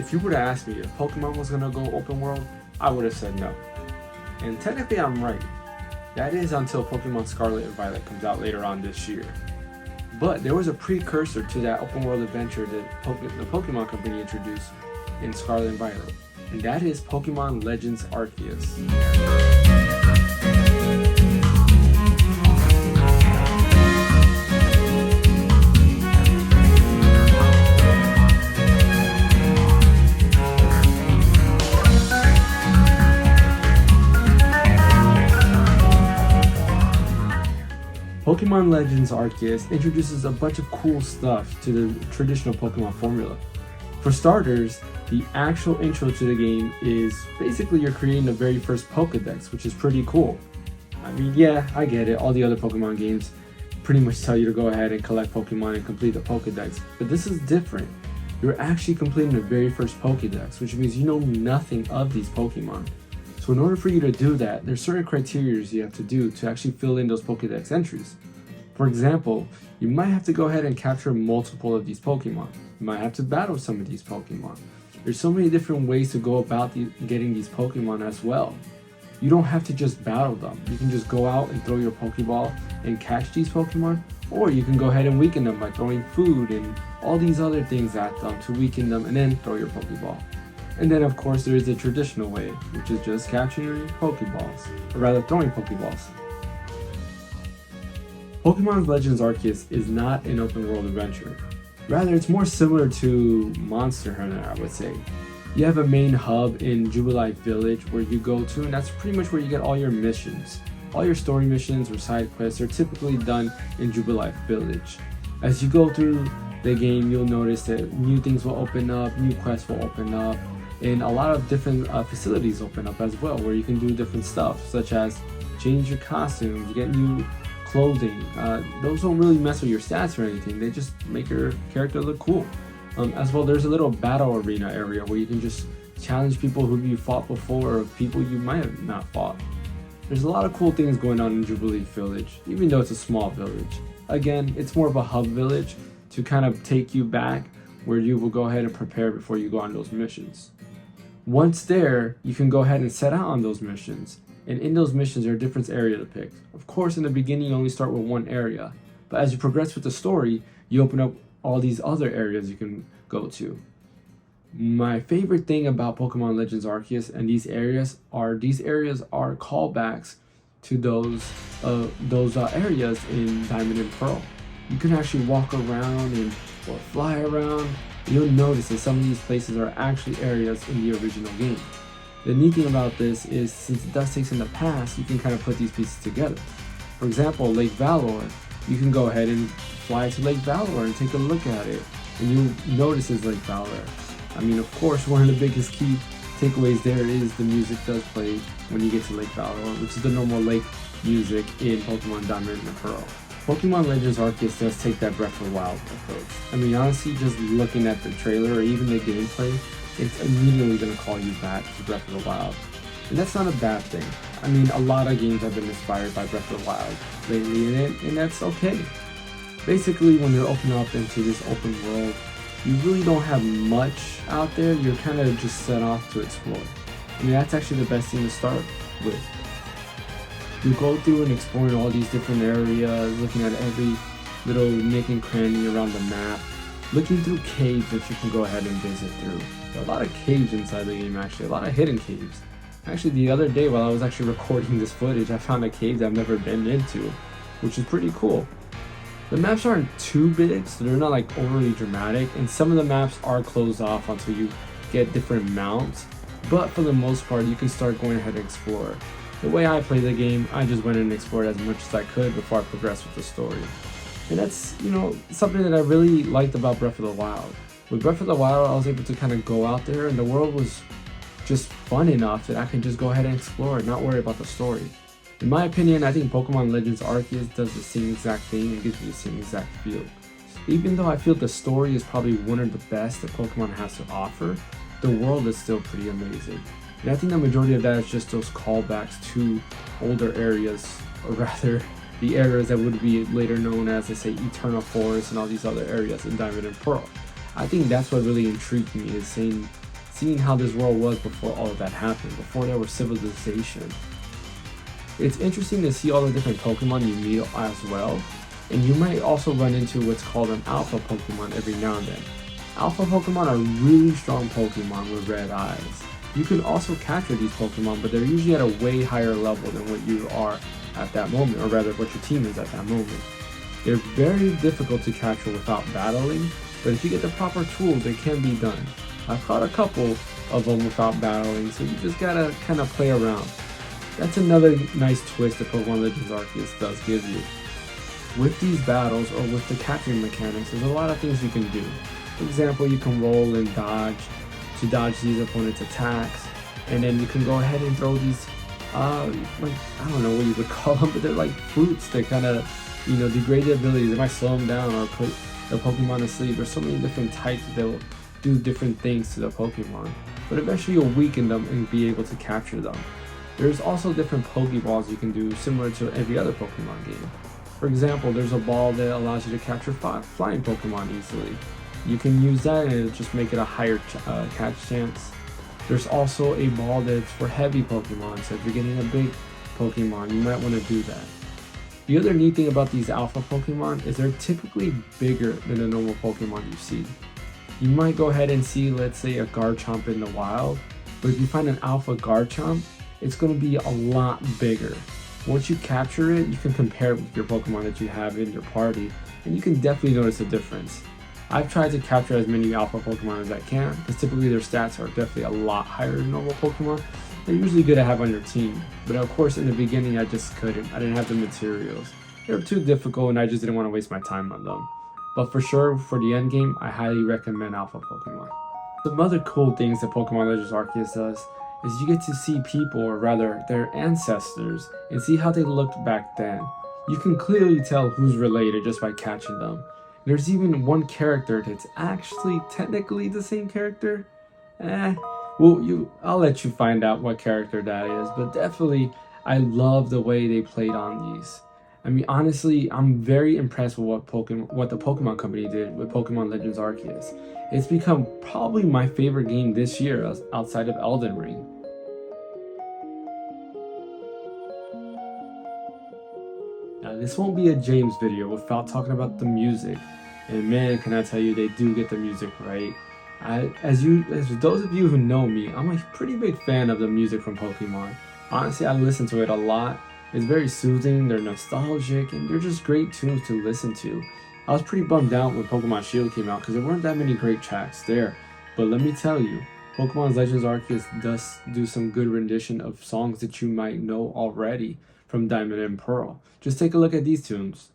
if you were to ask me if Pokemon was gonna go open world, I would have said no. And technically I'm right. That is until Pokemon Scarlet and Violet comes out later on this year. But there was a precursor to that open world adventure that the Pokemon Company introduced in Scarlet and Violet, and that is Pokemon Legends Arceus. Pokemon Legends Arceus introduces a bunch of cool stuff to the traditional Pokemon formula. For starters, the actual intro to the game is basically you're creating the very first Pokedex, which is pretty cool. I mean, yeah, I get it. All the other Pokemon games pretty much tell you to go ahead and collect Pokemon and complete the Pokedex, but this is different. You're actually completing the very first Pokedex, which means you know nothing of these Pokemon. So in order for you to do that, there's certain criteria you have to do to actually fill in those Pokedex entries. For example, you might have to go ahead and capture multiple of these Pokemon. You might have to battle some of these Pokemon. There's so many different ways to go about getting these Pokemon as well. You don't have to just battle them. You can just go out and throw your Pokeball and catch these Pokemon, or you can go ahead and weaken them by throwing food and all these other things at them to weaken them and then throw your Pokeball. And then of course there is the traditional way, which is just catching your Pokeballs, or rather throwing Pokeballs. Pokemon Legends Arceus is not an open world adventure. Rather, it's more similar to Monster Hunter, I would say. You have a main hub in Jubilife Village where you go to, and that's pretty much where you get all your missions. All your story missions or side quests are typically done in Jubilife Village. As you go through the game, you'll notice that new things will open up, new quests will open up, and a lot of different facilities open up as well, where you can do different stuff, such as change your costumes, get new clothing. Those don't really mess with your stats or anything, they just make your character look cool. As well, there's a little battle arena area where you can just challenge people who you fought before or people you might have not fought. There's a lot of cool things going on in Jubilee Village, even though it's a small village. Again, it's more of a hub village to kind of take you back where you will go ahead and prepare before you go on those missions. Once there, you can go ahead and set out on those missions. And in those missions, there are different areas to pick. Of course, in the beginning, you only start with one area. But as you progress with the story, you open up all these other areas you can go to. My favorite thing about Pokemon Legends Arceus and these areas are callbacks to those areas in Diamond and Pearl. You can actually walk around or fly around. You'll notice that some of these places are actually areas in the original game. The neat thing about this is, since it does take in the past, you can kind of put these pieces together. For example, Lake Valor, you can go ahead and fly to Lake Valor and take a look at it, and you'll notice it's Lake Valor. I mean, of course, one of the biggest key takeaways there is the music does play when you get to Lake Valor, which is the normal lake music in Pokemon Diamond and Pearl. Pokemon Legends Arceus does take that Breath of the Wild approach. I mean, honestly, just looking at the trailer or even the gameplay, it's immediately going to call you back to Breath of the Wild. And that's not a bad thing. I mean, a lot of games have been inspired by Breath of the Wild lately, and that's okay. Basically, when you're opening up into this open world, you really don't have much out there. You're kind of just set off to explore. I mean, that's actually the best thing to start with. You go through and exploring all these different areas, looking at every little nook and cranny around the map, looking through caves that you can go ahead and visit through. There are a lot of caves inside the game, actually, a lot of hidden caves. Actually, the other day while I was actually recording this footage, I found a cave that I've never been into, which is pretty cool. The maps aren't too big, so they're not like overly dramatic, and some of the maps are closed off until you get different mounts, but for the most part, you can start going ahead and explore. The way I play the game, I just went and explored as much as I could before I progressed with the story. And that's, something that I really liked about Breath of the Wild. With Breath of the Wild, I was able to kind of go out there, and the world was just fun enough that I could just go ahead and explore and not worry about the story. In my opinion, I think Pokemon Legends Arceus does the same exact thing and gives me the same exact feel. Even though I feel the story is probably one of the best that Pokemon has to offer, the world is still pretty amazing. And I think the majority of that is just those callbacks to older areas, or rather, the areas that would be later known as, let's say, Eternal Forest and all these other areas in Diamond and Pearl. I think that's what really intrigued me, is seeing seeing how this world was before all of that happened, before there was civilization. It's interesting to see all the different Pokemon you meet as well, and you might also run into what's called an Alpha Pokemon every now and then. Alpha Pokemon are really strong Pokemon with red eyes. You can also capture these Pokemon, but they're usually at a way higher level than what you are at that moment, or rather what your team is at that moment. They're very difficult to capture without battling, but if you get the proper tools, it can be done. I've caught a couple of them without battling, so you just gotta kind of play around. That's another nice twist that Pokemon Legends Arceus does give you. With these battles, or with the capturing mechanics, there's a lot of things you can do. For example, you can roll and dodge to dodge these opponents' attacks, and then you can go ahead and throw these, like, I don't know what you would call them, but they're like fruits that kind of, degrade the abilities. They might slow them down or put the Pokemon to sleep. There's so many different types that will do different things to the Pokemon, but eventually you'll weaken them and be able to capture them. There's also different Pokeballs you can do similar to every other Pokemon game. For example, there's a ball that allows you to capture flying Pokemon easily. You can use that and it'll just make it a higher catch chance. There's also a ball that's for heavy Pokemon, so if you're getting a big Pokemon, you might want to do that. The other neat thing about these Alpha Pokemon is they're typically bigger than the normal Pokemon you see. You might go ahead and see, let's say, a Garchomp in the wild, but if you find an Alpha Garchomp, it's going to be a lot bigger. Once you capture it, you can compare it with your Pokemon that you have in your party, and you can definitely notice a difference. I've tried to capture as many Alpha Pokemon as I can, because typically their stats are definitely a lot higher than normal Pokemon. They're usually good to have on your team, but of course in the beginning I just couldn't. I didn't have the materials. They were too difficult and I just didn't want to waste my time on them. But for sure, for the end game, I highly recommend Alpha Pokemon. Some other cool things that Pokemon Legends Arceus does is you get to see people, or rather their ancestors, and see how they looked back then. You can clearly tell who's related just by catching them. There's even one character that's actually technically the same character. I'll let you find out what character that is, but definitely I love the way they played on these. I mean, honestly, I'm very impressed with what the Pokemon Company did with Pokemon Legends Arceus. It's become probably my favorite game this year outside of Elden Ring. Now, this won't be a James video without talking about the music. And man, can I tell you, they do get the music right. As those of you who know me, I'm a pretty big fan of the music from Pokemon. Honestly, I listen to it a lot. It's very soothing, they're nostalgic, and they're just great tunes to listen to. I was pretty bummed out when Pokemon Shield came out because there weren't that many great tracks there. But let me tell you, Pokemon Legends Arceus does do some good rendition of songs that you might know already from Diamond and Pearl. Just take a look at these tunes.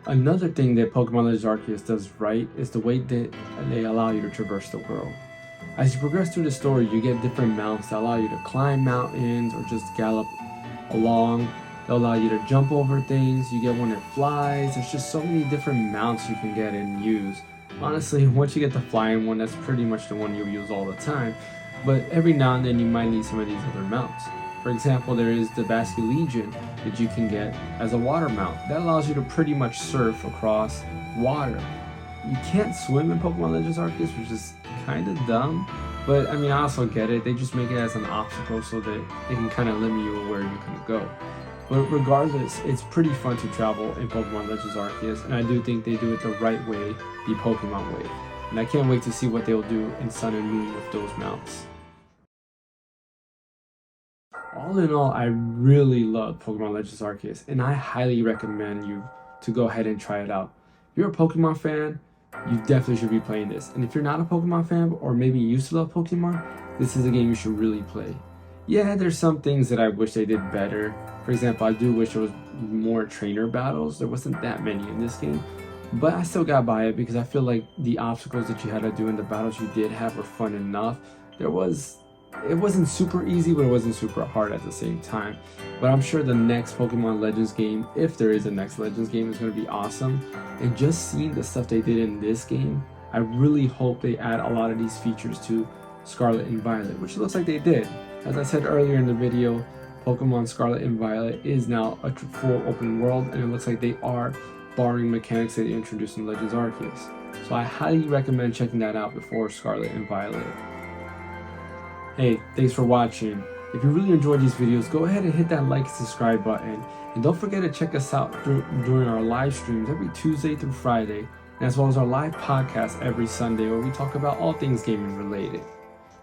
Another thing that Pokemon Legends Arceus does right is the way that they allow you to traverse the world. As you progress through the story, you get different mounts that allow you to climb mountains or just gallop along. They'll allow you to jump over things. You get one that flies. There's just so many different mounts you can get and use. Honestly, once you get the flying one, that's pretty much the one you'll use all the time, but every now and then you might need some of these other mounts. For example, there is the Basculegion that you can get as a water mount. That allows you to pretty much surf across water. You can't swim in Pokemon Legends Arceus, which is kind of dumb, but I mean, I also get it. They just make it as an obstacle so that they can kind of limit you where you can go. But regardless, it's pretty fun to travel in Pokemon Legends Arceus, and I do think they do it the right way, the Pokemon way. And I can't wait to see what they'll do in Sun and Moon with those mounts. All in all, I really love Pokemon Legends Arceus, and I highly recommend you to go ahead and try it out. If you're a Pokemon fan, you definitely should be playing this. And if you're not a Pokemon fan, or maybe you used to love Pokemon, this is a game you should really play. Yeah, there's some things that I wish they did better. For example, I do wish there was more trainer battles. There wasn't that many in this game. But I still got by it because I feel like the obstacles that you had to do in the battles you did have were fun enough. It wasn't super easy, but it wasn't super hard at the same time. But I'm sure the next Pokemon Legends game, if there is a next Legends game, is going to be awesome. And just seeing the stuff they did in this game, I really hope they add a lot of these features to Scarlet and Violet, which looks like they did. As I said earlier in the video, Pokemon Scarlet and Violet is now a full open world, and it looks like they are borrowing mechanics that they introduced in Legends Arceus. So I highly recommend checking that out before Scarlet and Violet. Hey, thanks for watching. If you really enjoyed these videos, go ahead and hit that like and subscribe button. And don't forget to check us out during our live streams every Tuesday through Friday, and as well as our live podcast every Sunday where we talk about all things gaming related.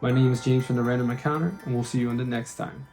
My name is James from the Random Encounter, and we'll see you in the next time.